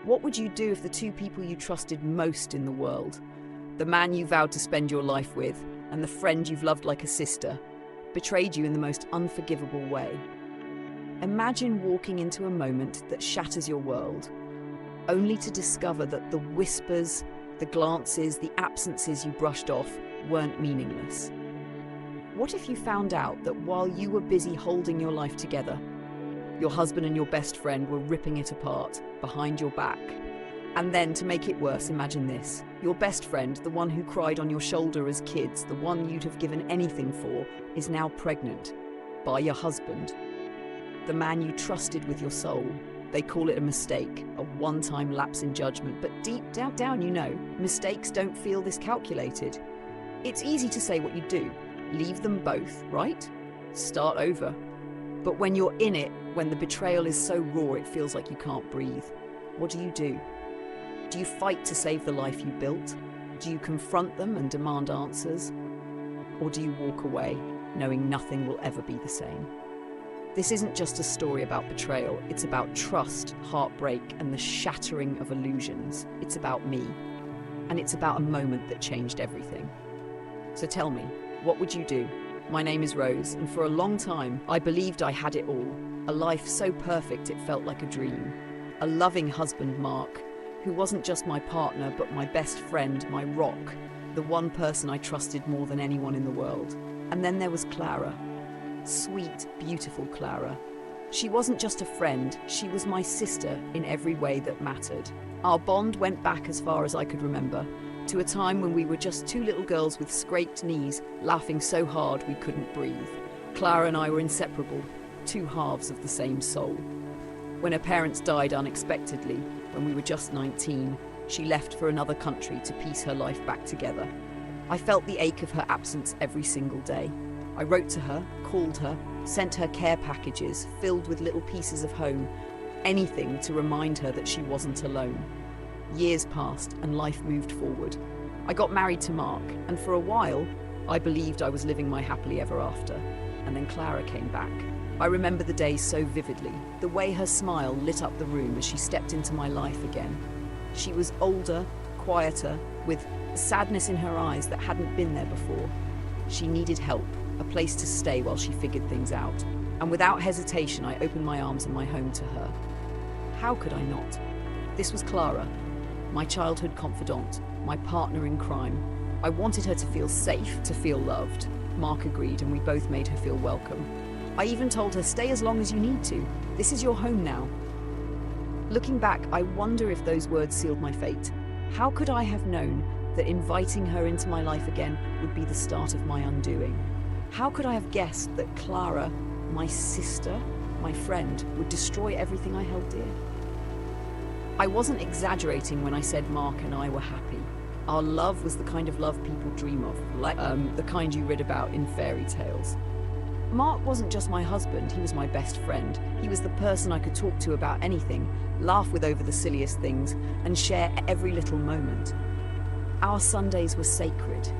What would you do if the two people you trusted most in the world, the man you vowed to spend your life with, and the friend you've loved like a sister, betrayed you in the most unforgivable way? Imagine walking into a moment that shatters your world, only to discover that the whispers, the glances, the absences you brushed off weren't meaningless. What if you found out that while you were busy holding your life together, your husband and your best friend were ripping it apart behind your back? And then, to make it worse, imagine this. Your best friend, the one who cried on your shoulder as kids, the one you'd have given anything for, is now pregnant by your husband, the man you trusted with your soul. They call it a mistake, a one-time lapse in judgment, but deep down, you know, mistakes don't feel this calculated. It's easy to say what you do. Leave them both, right? Start over. But when you're in it, when the betrayal is so raw it feels like you can't breathe, what do? Do you fight to save the life you built? Do you confront them and demand answers? Or do you walk away, knowing nothing will ever be the same? This isn't just a story about betrayal. It's about trust, heartbreak, and the shattering of illusions. It's about me. And it's about a moment that changed everything. So tell me, what would you do? My name is Rose, and for a long time, I believed I had it all. A life so perfect it felt like a dream. A loving husband, Mark, who wasn't just my partner, but my best friend, my rock, the one person I trusted more than anyone in the world. And then there was Clara. Sweet, beautiful Clara. She wasn't just a friend, she was my sister in every way that mattered. Our bond went back as far as I could remember, to a time when we were just two little girls with scraped knees, laughing so hard we couldn't breathe. Clara and I were inseparable, two halves of the same soul. When her parents died unexpectedly, when we were just 19, she left for another country to piece her life back together. I felt the ache of her absence every single day. I wrote to her, called her, sent her care packages filled with little pieces of home, anything to remind her that she wasn't alone. Years passed and life moved forward. I got married to Mark, and for a while, I believed I was living my happily ever after. And then Clara came back. I remember the day so vividly, the way her smile lit up the room as she stepped into my life again. She was older, quieter, with sadness in her eyes that hadn't been there before. She needed help, a place to stay while she figured things out. And without hesitation, I opened my arms and my home to her. How could I not? This was Clara, my childhood confidant, my partner in crime. I wanted her to feel safe, to feel loved. Mark agreed, and we both made her feel welcome. I even told her, stay as long as you need to. This is your home now. Looking back, I wonder if those words sealed my fate. How could I have known that inviting her into my life again would be the start of my undoing? How could I have guessed that Clara, my sister, my friend, would destroy everything I held dear? I wasn't exaggerating when I said Mark and I were happy. Our love was the kind of love people dream of, like the kind you read about in fairy tales. Mark wasn't just my husband, he was my best friend. He was the person I could talk to about anything, laugh with over the silliest things, and share every little moment. Our Sundays were sacred.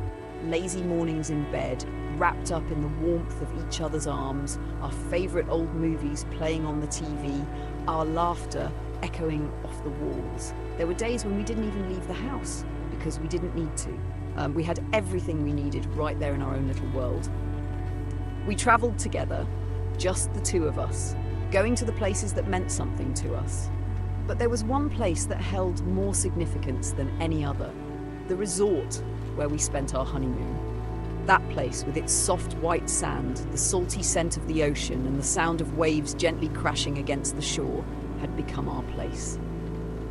Lazy mornings in bed, wrapped up in the warmth of each other's arms, our favourite old movies playing on the TV, our laughter echoing off the walls. There were days when we didn't even leave the house because we didn't need to. We had everything we needed right there in our own little world. We travelled together, just the two of us, going to the places that meant something to us. But there was one place that held more significance than any other, the resort where we spent our honeymoon. That place, with its soft white sand, the salty scent of the ocean, and the sound of waves gently crashing against the shore, had become our place.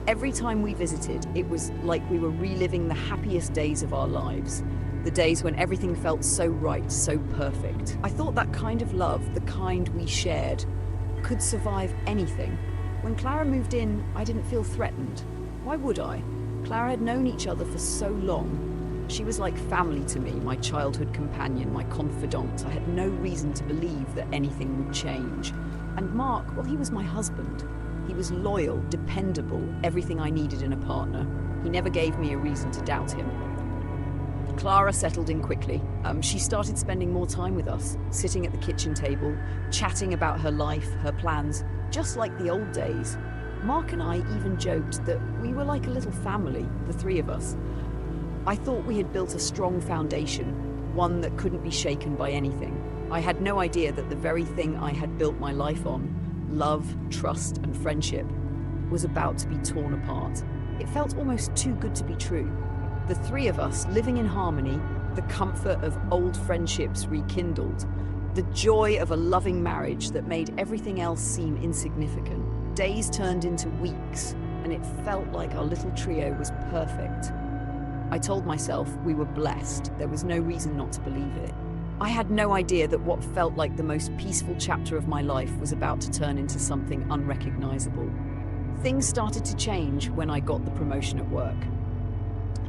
Every time we visited, it was like we were reliving the happiest days of our lives. The days when everything felt so right, so perfect. I thought that kind of love, the kind we shared, could survive anything. When Clara moved in, I didn't feel threatened. Why would I? Clara had known each other for so long. She was like family to me, my childhood companion, my confidant. I had no reason to believe that anything would change. And Mark, well, he was my husband. He was loyal, dependable, everything I needed in a partner. He never gave me a reason to doubt him. Clara settled in quickly. She started spending more time with us, sitting at the kitchen table, chatting about her life, her plans, just like the old days. Mark and I even joked that we were like a little family, the three of us. I thought we had built a strong foundation, one that couldn't be shaken by anything. I had no idea that the very thing I had built my life on, love, trust, and friendship, was about to be torn apart. It felt almost too good to be true. The three of us living in harmony, the comfort of old friendships rekindled, the joy of a loving marriage that made everything else seem insignificant. Days turned into weeks, and it felt like our little trio was perfect. I told myself we were blessed. There was no reason not to believe it. I had no idea that what felt like the most peaceful chapter of my life was about to turn into something unrecognizable. Things started to change when I got the promotion at work.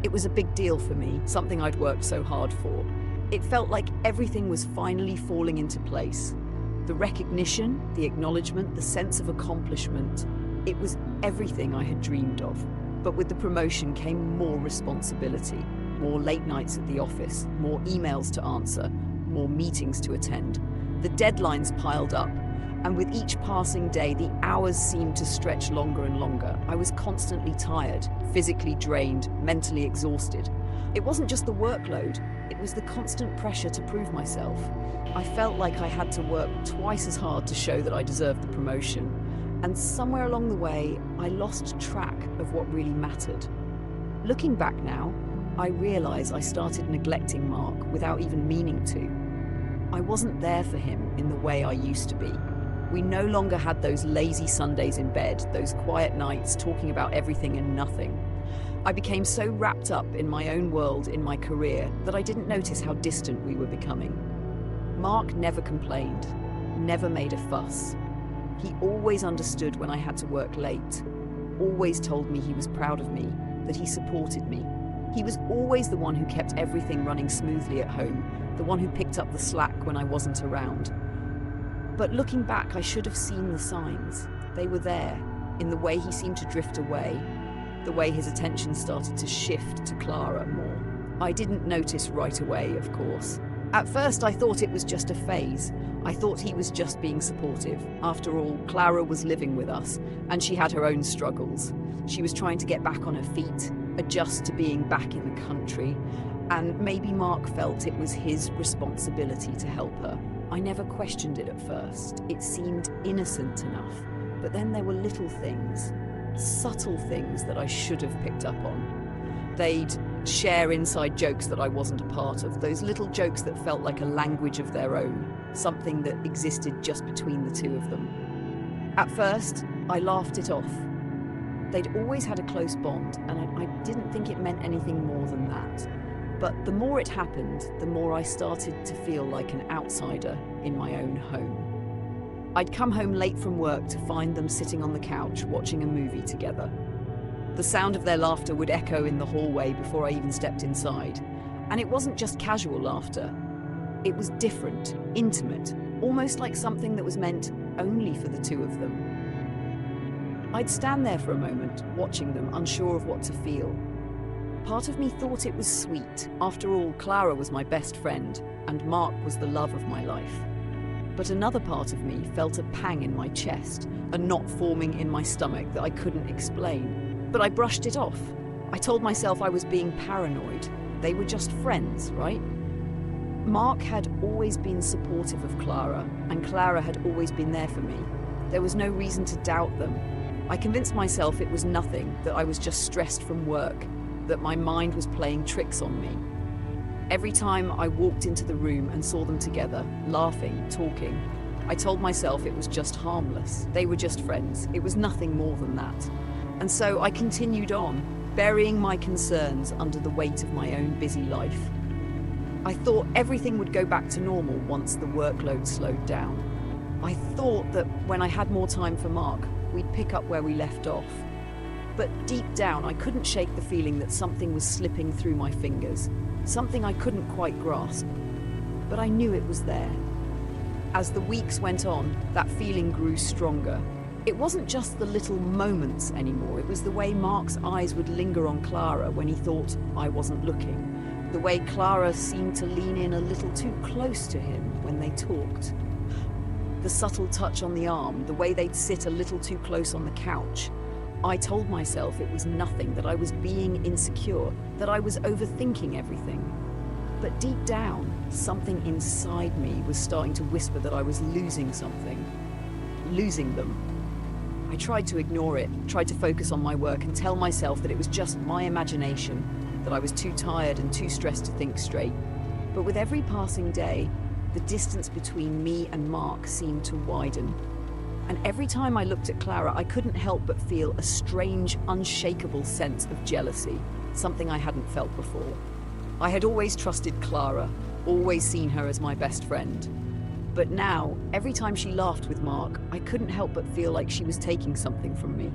It was a big deal for me, something I'd worked so hard for. It felt like everything was finally falling into place. The recognition, the acknowledgement, the sense of accomplishment, it was everything I had dreamed of. But with the promotion came more responsibility, more late nights at the office, more emails to answer, more meetings to attend. The deadlines piled up, and with each passing day, the hours seemed to stretch longer and longer. I was constantly tired, physically drained, mentally exhausted. It wasn't just the workload, it was the constant pressure to prove myself. I felt like I had to work twice as hard to show that I deserved the promotion. And somewhere along the way, I lost track of what really mattered. Looking back now, I realize I started neglecting Mark without even meaning to. I wasn't there for him in the way I used to be. We no longer had those lazy Sundays in bed, those quiet nights talking about everything and nothing. I became so wrapped up in my own world, in my career, that I didn't notice how distant we were becoming. Mark never complained, never made a fuss. He always understood when I had to work late, always told me he was proud of me, that he supported me. He was always the one who kept everything running smoothly at home, the one who picked up the slack when I wasn't around. But looking back, I should have seen the signs. They were there, in the way he seemed to drift away, the way his attention started to shift to Clara more. I didn't notice right away, of course. At first, I thought it was just a phase. I thought he was just being supportive. After all, Clara was living with us, and she had her own struggles. She was trying to get back on her feet, adjust to being back in the country, and maybe Mark felt it was his responsibility to help her. I never questioned it at first. It seemed innocent enough. But then there were little things, subtle things that I should have picked up on. They'd share inside jokes that I wasn't a part of, those little jokes that felt like a language of their own, something that existed just between the two of them. At first, I laughed it off. They'd always had a close bond, and I didn't think it meant anything more than that. But the more it happened, the more I started to feel like an outsider in my own home. I'd come home late from work to find them sitting on the couch watching a movie together. The sound of their laughter would echo in the hallway before I even stepped inside. And it wasn't just casual laughter. It was different, intimate, almost like something that was meant only for the two of them. I'd stand there for a moment, watching them, unsure of what to feel. Part of me thought it was sweet. After all, Clara was my best friend, and Mark was the love of my life. But another part of me felt a pang in my chest, a knot forming in my stomach that I couldn't explain. But I brushed it off. I told myself I was being paranoid. They were just friends, right? Mark had always been supportive of Clara, and Clara had always been there for me. There was no reason to doubt them. I convinced myself it was nothing, that I was just stressed from work, that my mind was playing tricks on me. Every time I walked into the room and saw them together, laughing, talking, I told myself it was just harmless. They were just friends. It was nothing more than that. And so I continued on, burying my concerns under the weight of my own busy life. I thought everything would go back to normal once the workload slowed down. I thought that when I had more time for Mark, we'd pick up where we left off. But deep down, I couldn't shake the feeling that something was slipping through my fingers, something I couldn't quite grasp. But I knew it was there. As the weeks went on, that feeling grew stronger. It wasn't just the little moments anymore, it was the way Mark's eyes would linger on Clara when he thought I wasn't looking. The way Clara seemed to lean in a little too close to him when they talked. The subtle touch on the arm, the way they'd sit a little too close on the couch. I told myself it was nothing, that I was being insecure, that I was overthinking everything. But deep down, something inside me was starting to whisper that I was losing something. Losing them. I tried to ignore it, tried to focus on my work and tell myself that it was just my imagination, that I was too tired and too stressed to think straight. But with every passing day, the distance between me and Mark seemed to widen. And every time I looked at Clara, I couldn't help but feel a strange, unshakable sense of jealousy, something I hadn't felt before. I had always trusted Clara, always seen her as my best friend. But now, every time she laughed with Mark, I couldn't help but feel like she was taking something from me.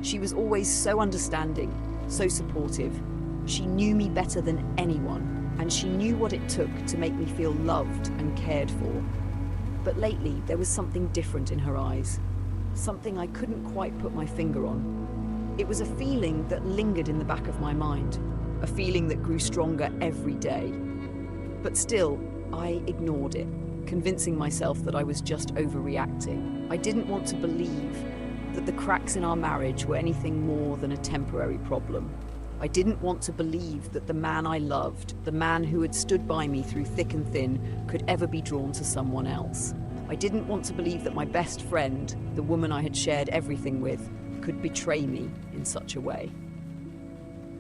She was always so understanding, so supportive. She knew me better than anyone, and she knew what it took to make me feel loved and cared for. But lately, there was something different in her eyes, something I couldn't quite put my finger on. It was a feeling that lingered in the back of my mind, a feeling that grew stronger every day. But still, I ignored it, convincing myself that I was just overreacting. I didn't want to believe that the cracks in our marriage were anything more than a temporary problem. I didn't want to believe that the man I loved, the man who had stood by me through thick and thin, could ever be drawn to someone else. I didn't want to believe that my best friend, the woman I had shared everything with, could betray me in such a way.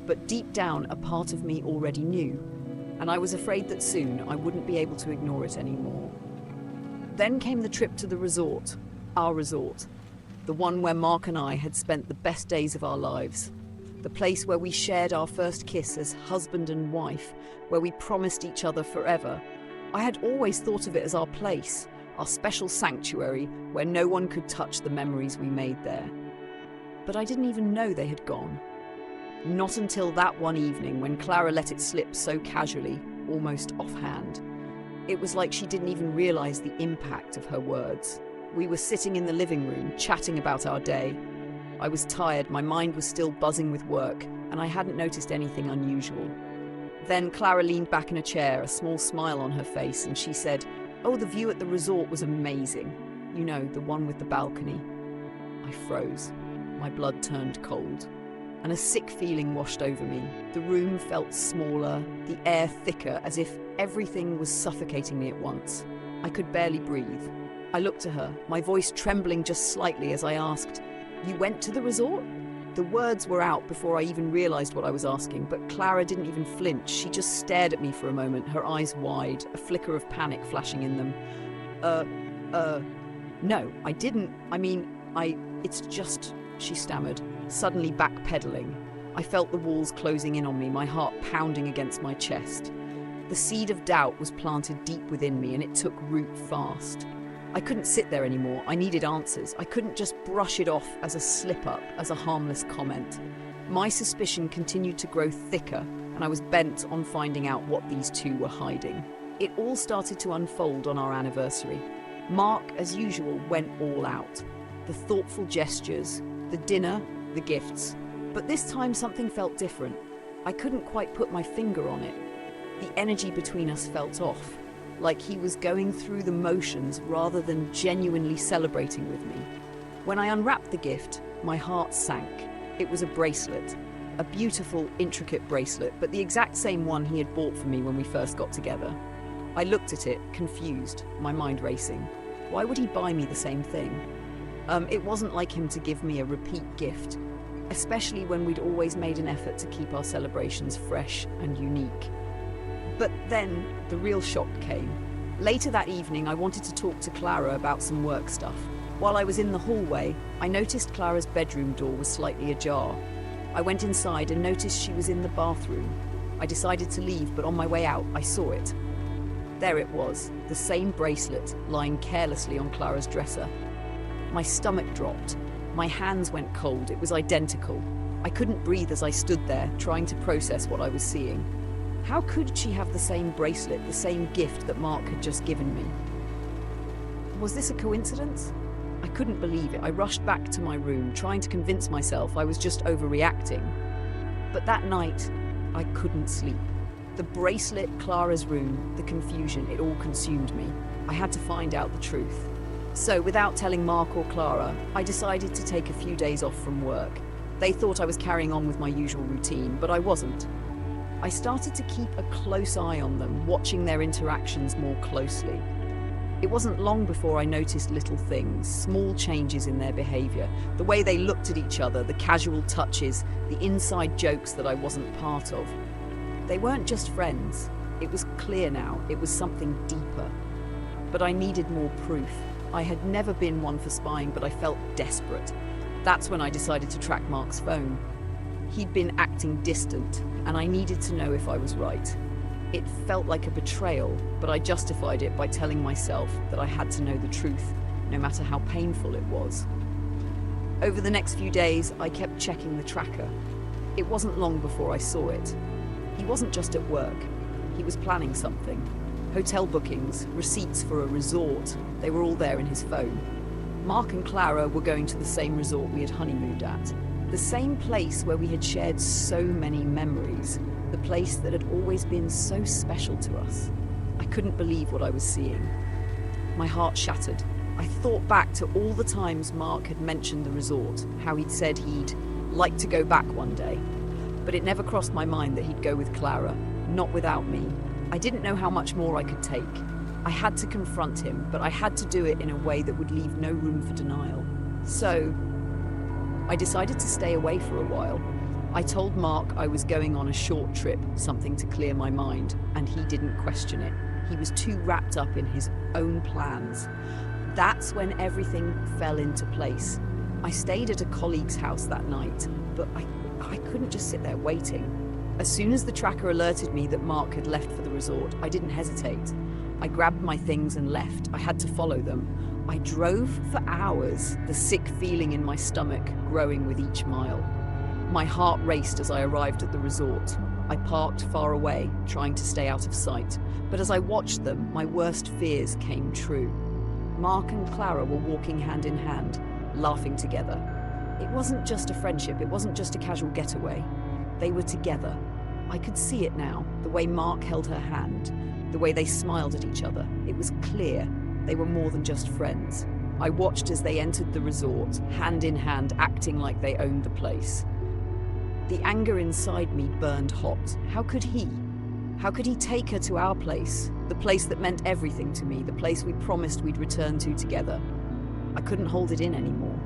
But deep down, a part of me already knew, and I was afraid that soon I wouldn't be able to ignore it anymore. Then came the trip to the resort, our resort, the one where Mark and I had spent the best days of our lives. The place where we shared our first kiss as husband and wife, where we promised each other forever. I had always thought of it as our place, our special sanctuary where no one could touch the memories we made there. But I didn't even know they had gone. Not until that one evening when Clara let it slip so casually, almost offhand. It was like she didn't even realize the impact of her words. We were sitting in the living room, chatting about our day. I was tired, my mind was still buzzing with work, and I hadn't noticed anything unusual. Then Clara leaned back in a chair, a small smile on her face, and she said, "Oh, the view at the resort was amazing. You know, the one with the balcony." I froze. My blood turned cold, and a sick feeling washed over me. The room felt smaller, the air thicker, as if everything was suffocating me at once. I could barely breathe. I looked at her, my voice trembling just slightly as I asked, "You went to the resort?" The words were out before I even realized what I was asking, but Clara didn't even flinch. She just stared at me for a moment, her eyes wide, a flicker of panic flashing in them. No, I didn't. It's just," she stammered, suddenly backpedaling. I felt the walls closing in on me, my heart pounding against my chest. The seed of doubt was planted deep within me, and it took root fast. I couldn't sit there anymore. I needed answers. I couldn't just brush it off as a slip-up, as a harmless comment. My suspicion continued to grow thicker, and I was bent on finding out what these two were hiding. It all started to unfold on our anniversary. Mark, as usual, went all out. The thoughtful gestures, the dinner, the gifts. But this time something felt different. I couldn't quite put my finger on it. The energy between us felt off, like he was going through the motions rather than genuinely celebrating with me. When I unwrapped the gift, my heart sank. It was a bracelet, a beautiful, intricate bracelet, but the exact same one he had bought for me when we first got together. I looked at it, confused, my mind racing. Why would he buy me the same thing? It wasn't like him to give me a repeat gift, especially when we'd always made an effort to keep our celebrations fresh and unique. But then the real shock came. Later that evening, I wanted to talk to Clara about some work stuff. While I was in the hallway, I noticed Clara's bedroom door was slightly ajar. I went inside and noticed she was in the bathroom. I decided to leave, but on my way out, I saw it. There it was, the same bracelet lying carelessly on Clara's dresser. My stomach dropped. My hands went cold. It was identical. I couldn't breathe as I stood there, trying to process what I was seeing. How could she have the same bracelet, the same gift that Mark had just given me? Was this a coincidence? I couldn't believe it. I rushed back to my room, trying to convince myself I was just overreacting. But that night, I couldn't sleep. The bracelet, Clara's room, the confusion, it all consumed me. I had to find out the truth. So, without telling Mark or Clara, I decided to take a few days off from work. They thought I was carrying on with my usual routine, but I wasn't. I started to keep a close eye on them, watching their interactions more closely. It wasn't long before I noticed little things, small changes in their behavior, the way they looked at each other, the casual touches, the inside jokes that I wasn't part of. They weren't just friends. It was clear now, it was something deeper. But I needed more proof. I had never been one for spying, but I felt desperate. That's when I decided to track Mark's phone. He'd been acting distant, and I needed to know if I was right. It felt like a betrayal, but I justified it by telling myself that I had to know the truth, no matter how painful it was. Over the next few days, I kept checking the tracker. It wasn't long before I saw it. He wasn't just at work. He was planning something. Hotel bookings, receipts for a resort, they were all there in his phone. Mark and Clara were going to the same resort we had honeymooned at. The same place where we had shared so many memories, the place that had always been so special to us. I couldn't believe what I was seeing. My heart shattered. I thought back to all the times Mark had mentioned the resort, how he'd said he'd like to go back one day. But it never crossed my mind that he'd go with Clara, not without me. I didn't know how much more I could take. I had to confront him, but I had to do it in a way that would leave no room for denial. So, I decided to stay away for a while. I told Mark I was going on a short trip, something to clear my mind, and he didn't question it. He was too wrapped up in his own plans. That's when everything fell into place. I stayed at a colleague's house that night, but I couldn't just sit there waiting. As soon as the tracker alerted me that Mark had left for the resort, I didn't hesitate. I grabbed my things and left. I had to follow them. I drove for hours, the sick feeling in my stomach growing with each mile. My heart raced as I arrived at the resort. I parked far away, trying to stay out of sight. But as I watched them, my worst fears came true. Mark and Clara were walking hand in hand, laughing together. It wasn't just a friendship, it wasn't just a casual getaway. They were together. I could see it now, the way Mark held her hand, the way they smiled at each other. It was clear they were more than just friends. I watched as they entered the resort, hand in hand, acting like they owned the place. The anger inside me burned hot. How could he? How could he take her to our place? The place that meant everything to me, the place we promised we'd return to together. I couldn't hold it in anymore.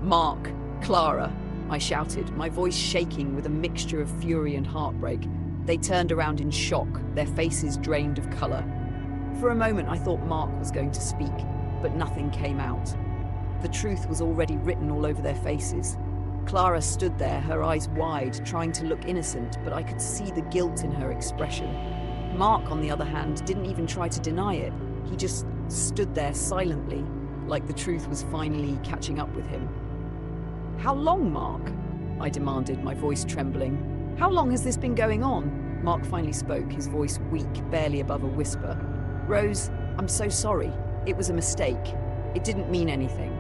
Mark, Clara, I shouted, my voice shaking with a mixture of fury and heartbreak. They turned around in shock, their faces drained of colour. For a moment I thought Mark was going to speak, but nothing came out. The truth was already written all over their faces. Clara stood there, her eyes wide, trying to look innocent, but I could see the guilt in her expression. Mark, on the other hand, didn't even try to deny it. He just stood there silently, like the truth was finally catching up with him. "How long, Mark?" I demanded, my voice trembling. "How long has this been going on?" Mark finally spoke, his voice weak, barely above a whisper. "Rose, I'm so sorry. It was a mistake. It didn't mean anything."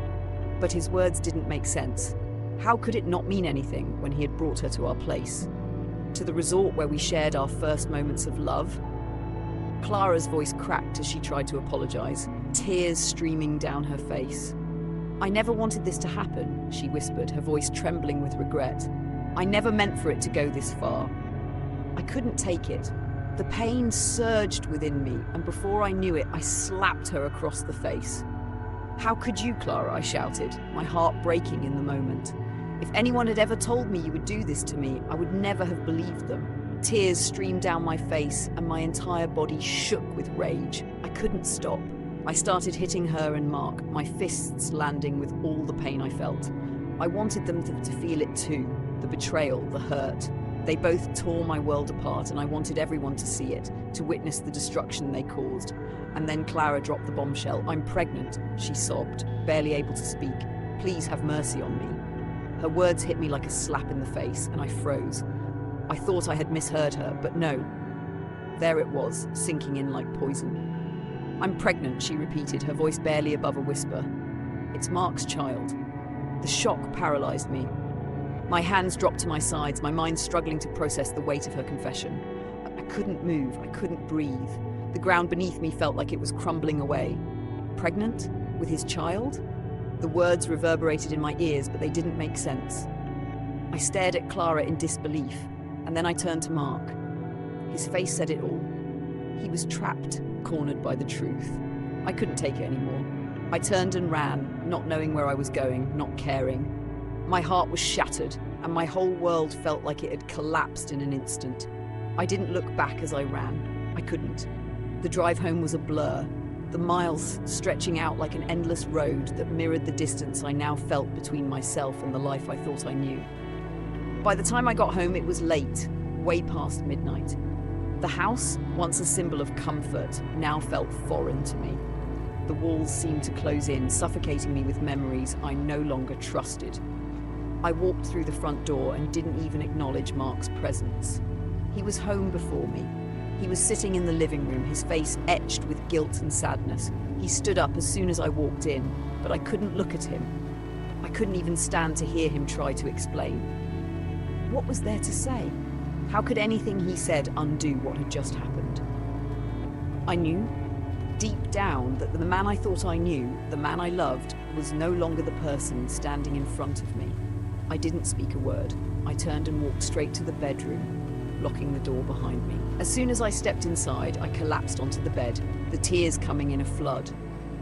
But his words didn't make sense. How could it not mean anything when he had brought her to our place? To the resort where we shared our first moments of love? Clara's voice cracked as she tried to apologize, tears streaming down her face. "I never wanted this to happen," she whispered, her voice trembling with regret. "I never meant for it to go this far." I couldn't take it. The pain surged within me, and before I knew it, I slapped her across the face. "How could you, Clara?" I shouted, my heart breaking in the moment. If anyone had ever told me you would do this to me, I would never have believed them. Tears streamed down my face, and my entire body shook with rage. I couldn't stop. I started hitting her and Mark, my fists landing with all the pain I felt. I wanted them to feel it too, the betrayal, the hurt. They both tore my world apart, and I wanted everyone to see it, to witness the destruction they caused. And then Clara dropped the bombshell. "I'm pregnant," she sobbed, barely able to speak. "Please have mercy on me." Her words hit me like a slap in the face, and I froze. I thought I had misheard her, but no. There it was, sinking in like poison. "I'm pregnant," she repeated, her voice barely above a whisper. "It's Mark's child." The shock paralyzed me. My hands dropped to my sides, my mind struggling to process the weight of her confession. I couldn't move, I couldn't breathe. The ground beneath me felt like it was crumbling away. Pregnant? With his child? The words reverberated in my ears, but they didn't make sense. I stared at Clara in disbelief, and then I turned to Mark. His face said it all. He was trapped, cornered by the truth. I couldn't take it anymore. I turned and ran, not knowing where I was going, not caring. My heart was shattered, and my whole world felt like it had collapsed in an instant. I didn't look back as I ran. I couldn't. The drive home was a blur, the miles stretching out like an endless road that mirrored the distance I now felt between myself and the life I thought I knew. By the time I got home, it was late, way past midnight. The house, once a symbol of comfort, now felt foreign to me. The walls seemed to close in, suffocating me with memories I no longer trusted. I walked through the front door and didn't even acknowledge Mark's presence. He was home before me. He was sitting in the living room, his face etched with guilt and sadness. He stood up as soon as I walked in, but I couldn't look at him. I couldn't even stand to hear him try to explain. What was there to say? How could anything he said undo what had just happened? I knew, deep down, that the man I thought I knew, the man I loved, was no longer the person standing in front of me. I didn't speak a word. I turned and walked straight to the bedroom, locking the door behind me. As soon as I stepped inside, I collapsed onto the bed, the tears coming in a flood.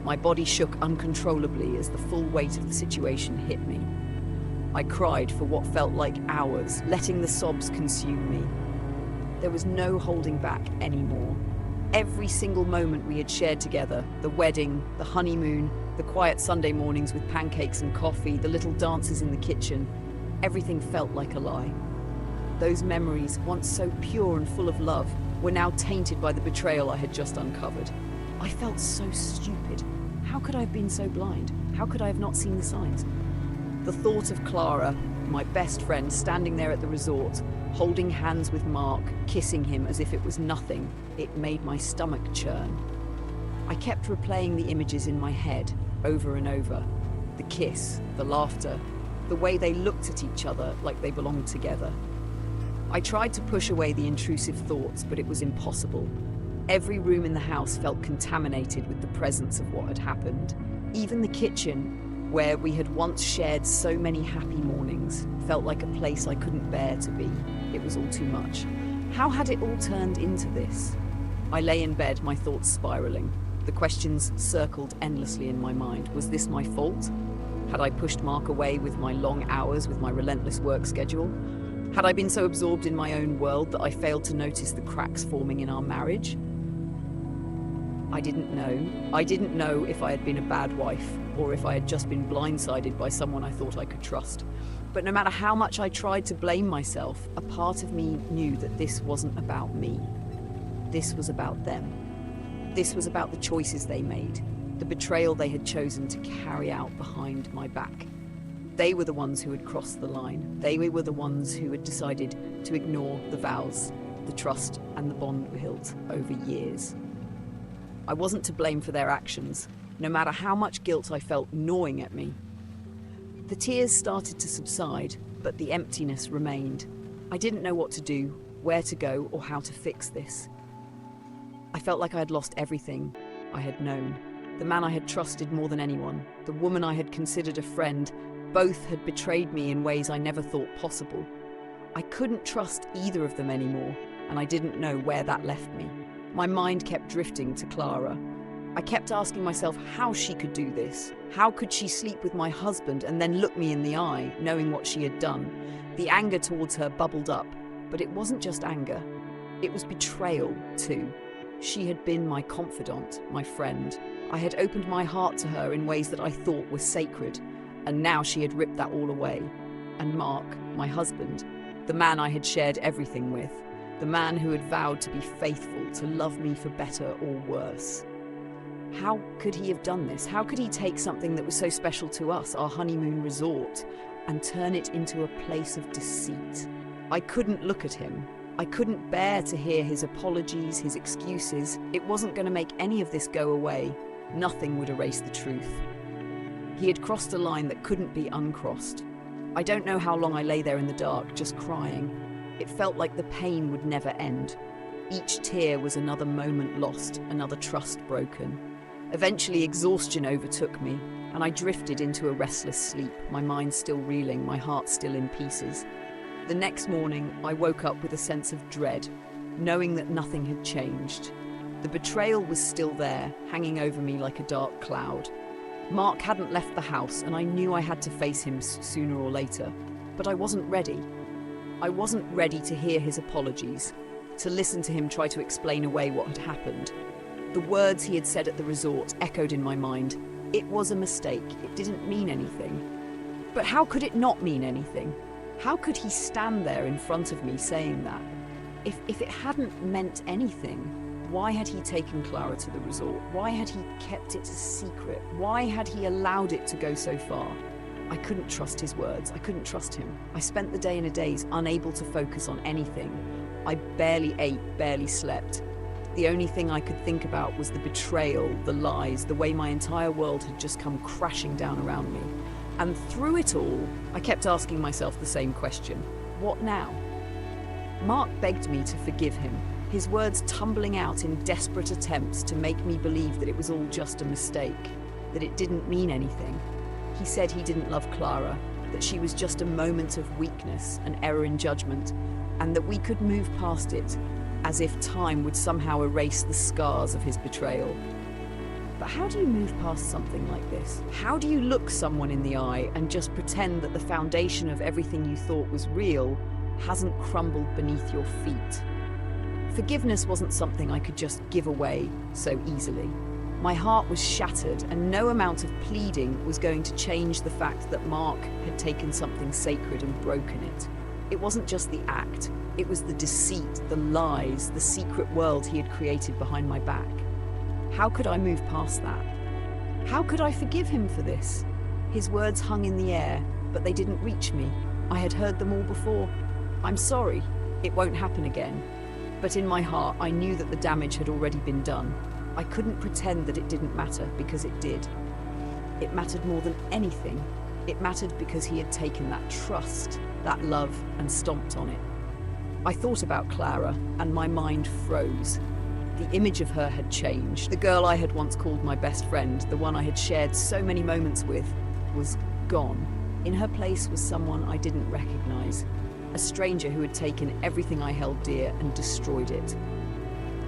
My body shook uncontrollably as the full weight of the situation hit me. I cried for what felt like hours, letting the sobs consume me. There was no holding back anymore. Every single moment we had shared together, the wedding, the honeymoon, the quiet Sunday mornings with pancakes and coffee, the little dances in the kitchen, everything felt like a lie. Those memories, once so pure and full of love, were now tainted by the betrayal I had just uncovered. I felt so stupid. How could I have been so blind? How could I have not seen the signs? The thought of Clara, my best friend, standing there at the resort, holding hands with Mark, kissing him as if it was nothing, it made my stomach churn. I kept replaying the images in my head, over and over. The kiss, the laughter, the way they looked at each other like they belonged together. I tried to push away the intrusive thoughts, but it was impossible. Every room in the house felt contaminated with the presence of what had happened. Even the kitchen, where we had once shared so many happy mornings, felt like a place I couldn't bear to be. It was all too much. How had it all turned into this? I lay in bed, my thoughts spiraling. The questions circled endlessly in my mind. Was this my fault? Had I pushed Mark away with my long hours, with my relentless work schedule? Had I been so absorbed in my own world that I failed to notice the cracks forming in our marriage? I didn't know. I didn't know if I had been a bad wife or if I had just been blindsided by someone I thought I could trust. But no matter how much I tried to blame myself, a part of me knew that this wasn't about me. This was about them. This was about the choices they made, the betrayal they had chosen to carry out behind my back. They were the ones who had crossed the line. They were the ones who had decided to ignore the vows, the trust, and the bond we built over years. I wasn't to blame for their actions, no matter how much guilt I felt gnawing at me. The tears started to subside, but the emptiness remained. I didn't know what to do, where to go, or how to fix this. I felt like I had lost everything I had known. The man I had trusted more than anyone, the woman I had considered a friend, both had betrayed me in ways I never thought possible. I couldn't trust either of them anymore, and I didn't know where that left me. My mind kept drifting to Clara. I kept asking myself how she could do this. How could she sleep with my husband and then look me in the eye, knowing what she had done? The anger towards her bubbled up, but it wasn't just anger. It was betrayal, too. She had been my confidant, my friend. I had opened my heart to her in ways that I thought were sacred, and now she had ripped that all away. And Mark, my husband, the man I had shared everything with, the man who had vowed to be faithful, to love me for better or worse. How could he have done this? How could he take something that was so special to us, our honeymoon resort, and turn it into a place of deceit? I couldn't look at him. I couldn't bear to hear his apologies, his excuses. It wasn't going to make any of this go away. Nothing would erase the truth. He had crossed a line that couldn't be uncrossed. I don't know how long I lay there in the dark, just crying. It felt like the pain would never end. Each tear was another moment lost, another trust broken. Eventually, exhaustion overtook me, and I drifted into a restless sleep, my mind still reeling, my heart still in pieces. The next morning, I woke up with a sense of dread, knowing that nothing had changed. The betrayal was still there, hanging over me like a dark cloud. Mark hadn't left the house, and I knew I had to face him sooner or later. But I wasn't ready. I wasn't ready to hear his apologies, to listen to him try to explain away what had happened. The words he had said at the resort echoed in my mind. It was a mistake. It didn't mean anything. But how could it not mean anything? How could he stand there in front of me saying that? If it hadn't meant anything, why had he taken Clara to the resort? Why had he kept it a secret? Why had he allowed it to go so far? I couldn't trust his words. I couldn't trust him. I spent the day in a daze, unable to focus on anything. I barely ate, barely slept. The only thing I could think about was the betrayal, the lies, the way my entire world had just come crashing down around me. And through it all, I kept asking myself the same question. What now? Mark begged me to forgive him, his words tumbling out in desperate attempts to make me believe that it was all just a mistake, that it didn't mean anything. He said he didn't love Clara, that she was just a moment of weakness, an error in judgment, and that we could move past it, as if time would somehow erase the scars of his betrayal. But how do you move past something like this? How do you look someone in the eye and just pretend that the foundation of everything you thought was real hasn't crumbled beneath your feet? Forgiveness wasn't something I could just give away so easily. My heart was shattered, and no amount of pleading was going to change the fact that Mark had taken something sacred and broken it. It wasn't just the act, it was the deceit, the lies, the secret world he had created behind my back. How could I move past that? How could I forgive him for this? His words hung in the air, but they didn't reach me. I had heard them all before. I'm sorry, it won't happen again. But in my heart, I knew that the damage had already been done. I couldn't pretend that it didn't matter, because it did. It mattered more than anything. It mattered because he had taken that trust, that love, and stomped on it. I thought about Clara, and my mind froze. The image of her had changed. The girl I had once called my best friend, the one I had shared so many moments with, was gone. In her place was someone I didn't recognize, a stranger who had taken everything I held dear and destroyed it.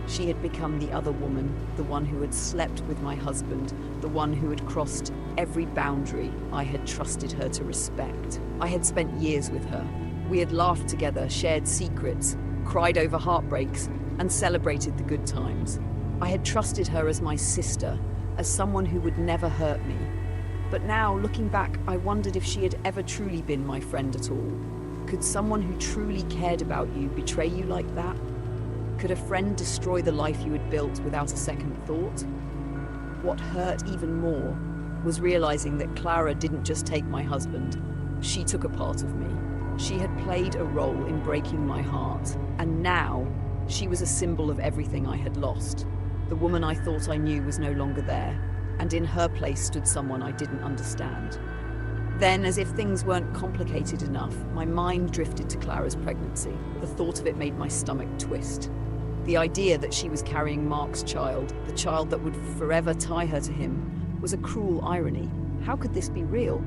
She had become the other woman, the one who had slept with my husband, the one who had crossed every boundary I had trusted her to respect. I had spent years with her. We had laughed together, shared secrets, cried over heartbreaks, and celebrated the good times. I had trusted her as my sister, as someone who would never hurt me. But now, looking back, I wondered if she had ever truly been my friend at all. Could someone who truly cared about you betray you like that? Could a friend destroy the life you had built without a second thought? What hurt even more was realizing that Clara didn't just take my husband, she took a part of me. She had played a role in breaking my heart, and now she was a symbol of everything I had lost. The woman I thought I knew was no longer there, and in her place stood someone I didn't understand. Then, as if things weren't complicated enough, my mind drifted to Clara's pregnancy. The thought of it made my stomach twist. The idea that she was carrying Mark's child, the child that would forever tie her to him, was a cruel irony. How could this be real?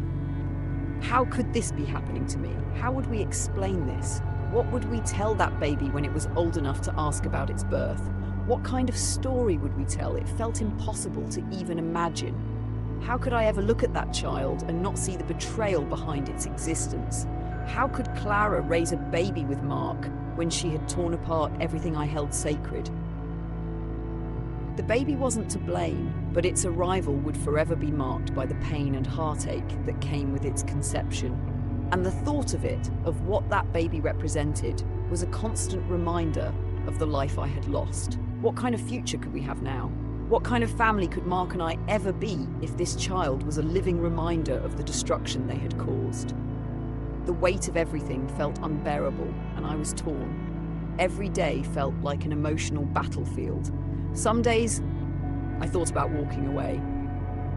How could this be happening to me? How would we explain this? What would we tell that baby when it was old enough to ask about its birth? What kind of story would we tell? It felt impossible to even imagine. How could I ever look at that child and not see the betrayal behind its existence? How could Clara raise a baby with Mark when she had torn apart everything I held sacred? The baby wasn't to blame, but its arrival would forever be marked by the pain and heartache that came with its conception. And the thought of it, of what that baby represented, was a constant reminder of the life I had lost. What kind of future could we have now? What kind of family could Mark and I ever be if this child was a living reminder of the destruction they had caused? The weight of everything felt unbearable, and I was torn. Every day felt like an emotional battlefield. Some days, I thought about walking away.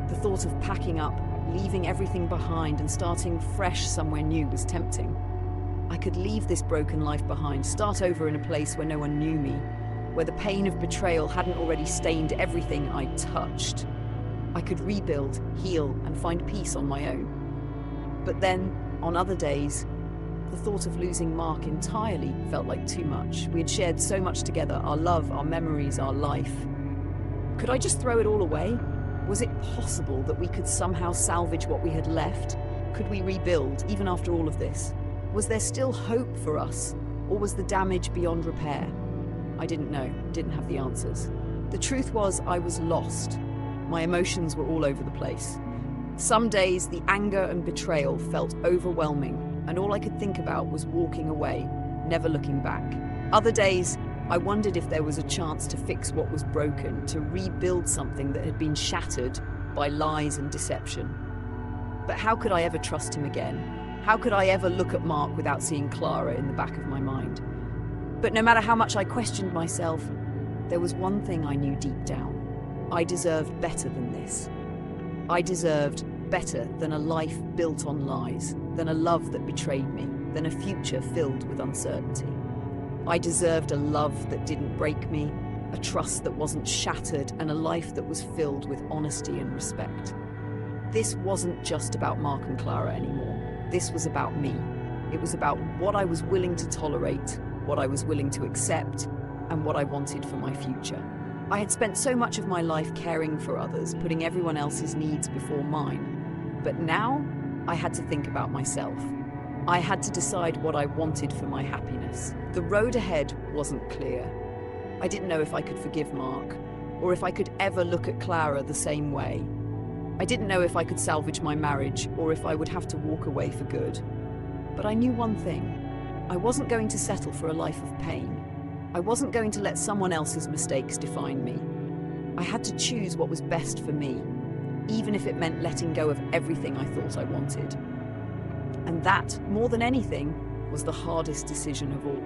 The thought of packing up, leaving everything behind and starting fresh somewhere new was tempting. I could leave this broken life behind, start over in a place where no one knew me, where the pain of betrayal hadn't already stained everything I touched. I could rebuild, heal, and find peace on my own. But then, on other days, the thought of losing Mark entirely felt like too much. We had shared so much together, our love, our memories, our life. Could I just throw it all away? Was it possible that we could somehow salvage what we had left? Could we rebuild, even after all of this? Was there still hope for us, or was the damage beyond repair? I didn't know, didn't have the answers. The truth was, I was lost. My emotions were all over the place. Some days, the anger and betrayal felt overwhelming, and all I could think about was walking away, never looking back. Other days, I wondered if there was a chance to fix what was broken, to rebuild something that had been shattered by lies and deception. But how could I ever trust him again? How could I ever look at Mark without seeing Clara in the back of my mind? But no matter how much I questioned myself, there was one thing I knew deep down. I deserved better than this. I deserved better than a life built on lies, than a love that betrayed me, than a future filled with uncertainty. I deserved a love that didn't break me, a trust that wasn't shattered, and a life that was filled with honesty and respect. This wasn't just about Mark and Clara anymore. This was about me. It was about what I was willing to tolerate, what I was willing to accept, and what I wanted for my future. I had spent so much of my life caring for others, putting everyone else's needs before mine. But now, I had to think about myself. I had to decide what I wanted for my happiness. The road ahead wasn't clear. I didn't know if I could forgive Mark, or if I could ever look at Clara the same way. I didn't know if I could salvage my marriage, or if I would have to walk away for good. But I knew one thing. I wasn't going to settle for a life of pain. I wasn't going to let someone else's mistakes define me. I had to choose what was best for me, even if it meant letting go of everything I thought I wanted. And that, more than anything, was the hardest decision of all.